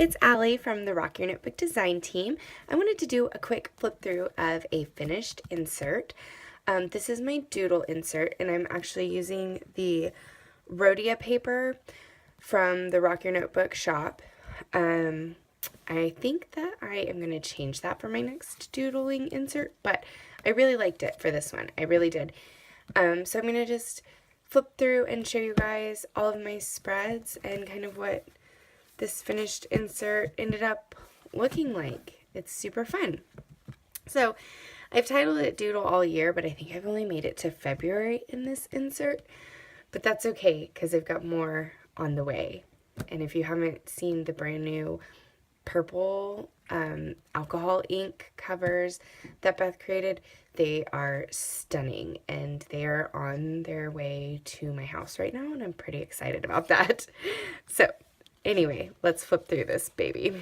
it's Allie from the Rock Your Notebook design team. I wanted to do a quick flip through of a finished insert. This is my doodle insert, and I'm actually using the Rhodia paper from the Rock Your Notebook shop. I think that I am going to change that for my next doodling insert, but I really liked it for this one. I really did. So I'm going to just flip through and show you guys all of my spreads and kind of what this finished insert ended up looking like. It's super fun. So I've titled it Doodle All Year, but I think I've only made it to February in this insert. But that's okay, because I've got more on the way. And if you haven't seen the brand new purple alcohol ink covers that Beth created, they are stunning, and they are on their way to my house right now, and I'm pretty excited about that. So anyway, let's flip through this baby.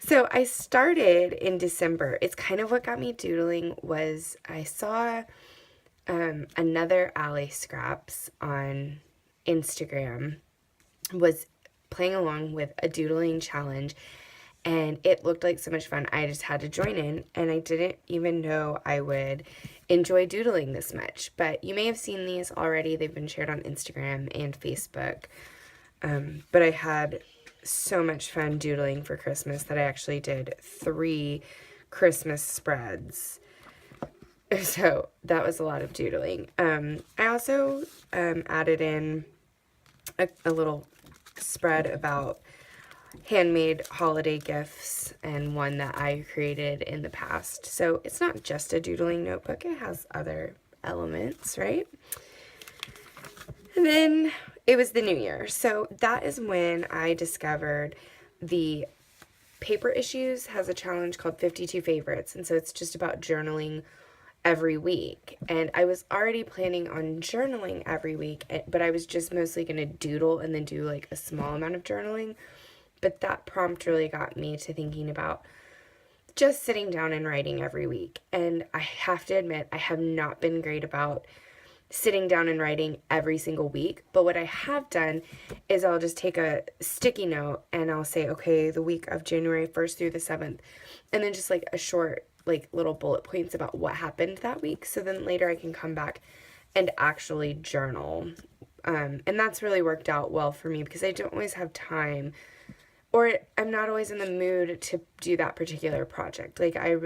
So I started in December. It's kind of what got me doodling was I saw another Alley Scraps on Instagram was playing along with a doodling challenge, and it looked like so much fun. I just had to join in, and I didn't even know I would enjoy doodling this much. But you may have seen these already. They've been shared on Instagram and Facebook. But I had so much fun doodling for Christmas that I actually did 3 Christmas spreads. So that was a lot of doodling. I also added in a little spread about handmade holiday gifts and one that I created in the past. So it's not just a doodling notebook, it has other elements, right? And then it was the new year. So that is when I discovered the Paper Issues has a challenge called 52 Favorites. And so it's just about journaling every week. And I was already planning on journaling every week, but I was just mostly going to doodle and then do like a small amount of journaling. But that prompt really got me to thinking about just sitting down and writing every week. And I have to admit, I have not been great about sitting down and writing every single week. But what I have done is I'll just take a sticky note and I'll say, okay, the week of January 1st through the 7th. And then just like a short, like little bullet points about what happened that week. So then later I can come back and actually journal. And that's really worked out well for me because I don't always have time, or I'm not always in the mood to do that particular project. Like I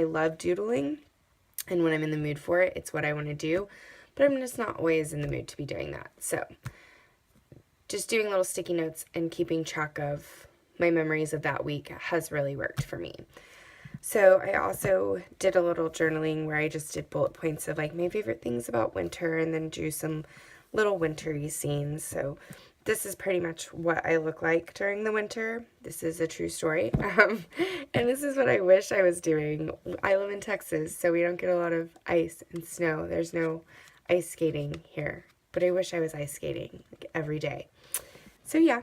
love doodling, and when I'm in the mood for it, it's what I want to do, but I'm just not always in the mood to be doing that. So just doing little sticky notes and keeping track of my memories of that week has really worked for me. So I also did a little journaling where I just did bullet points of like my favorite things about winter and then drew some little wintry scenes. So this is pretty much what I look like during the winter. This is a true story. And this is what I wish I was doing. I live in Texas, so we don't get a lot of ice and snow. There's no ice skating here, but I wish I was ice skating like every day. So yeah.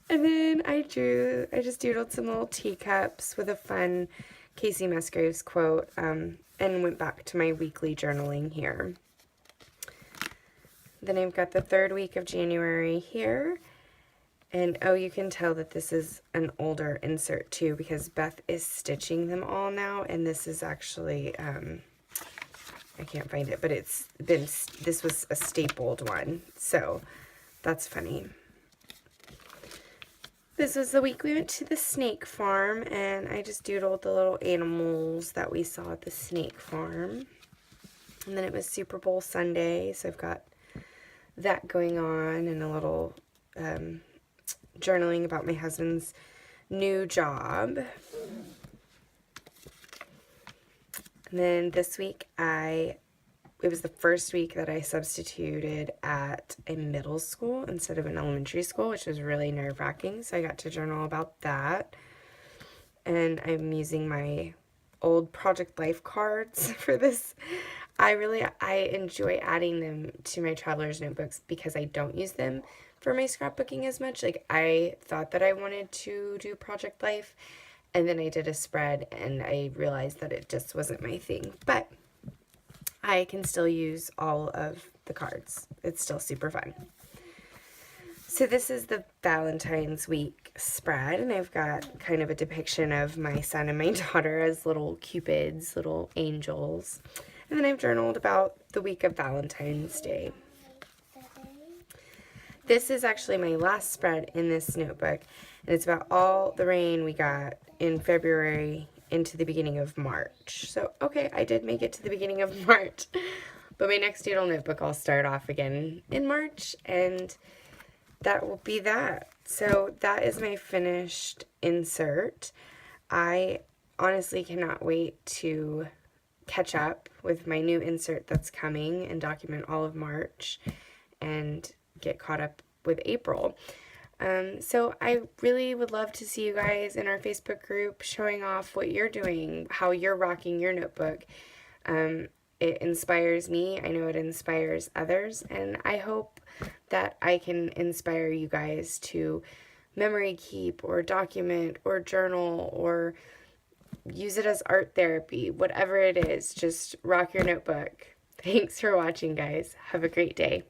And then I just doodled some little teacups with a fun Casey Musgraves quote, and went back to my weekly journaling here. Then I've got the 3rd week of January here. And oh, you can tell that this is an older insert too because Beth is stitching them all now. And this is actually, I can't find it, but this was a stapled one. So that's funny. This was the week we went to the snake farm, and I just doodled the little animals that we saw at the snake farm. And then it was Super Bowl Sunday, so I've got that going on, and a little journaling about my husband's new job. And then this week it was the first week that I substituted at a middle school instead of an elementary school, which was really nerve-wracking. So I got to journal about that. And I'm using my old Project Life cards for this. I enjoy adding them to my traveler's notebooks because I don't use them for my scrapbooking as much. Like I thought that I wanted to do Project Life, and then I did a spread and I realized that it just wasn't my thing. But I can still use all of the cards. It's still super fun. So this is the Valentine's week spread, and I've got kind of a depiction of my son and my daughter as little cupids, little angels. And then I've journaled about the week of Valentine's Day. This is actually my last spread in this notebook, and it's about all the rain we got in February into the beginning of March. So, okay, I did make it to the beginning of March, but my next doodle notebook I'll start off again in March, and that will be that. So that is my finished insert. I honestly cannot wait to catch up with my new insert that's coming and document all of March and get caught up with April. So I really would love to see you guys in our Facebook group showing off what you're doing, how you're rocking your notebook. It inspires me. I know it inspires others, and I hope that I can inspire you guys to memory keep or document or journal or use it as art therapy, whatever it is. Just rock your notebook. Thanks for watching, guys. Have a great day.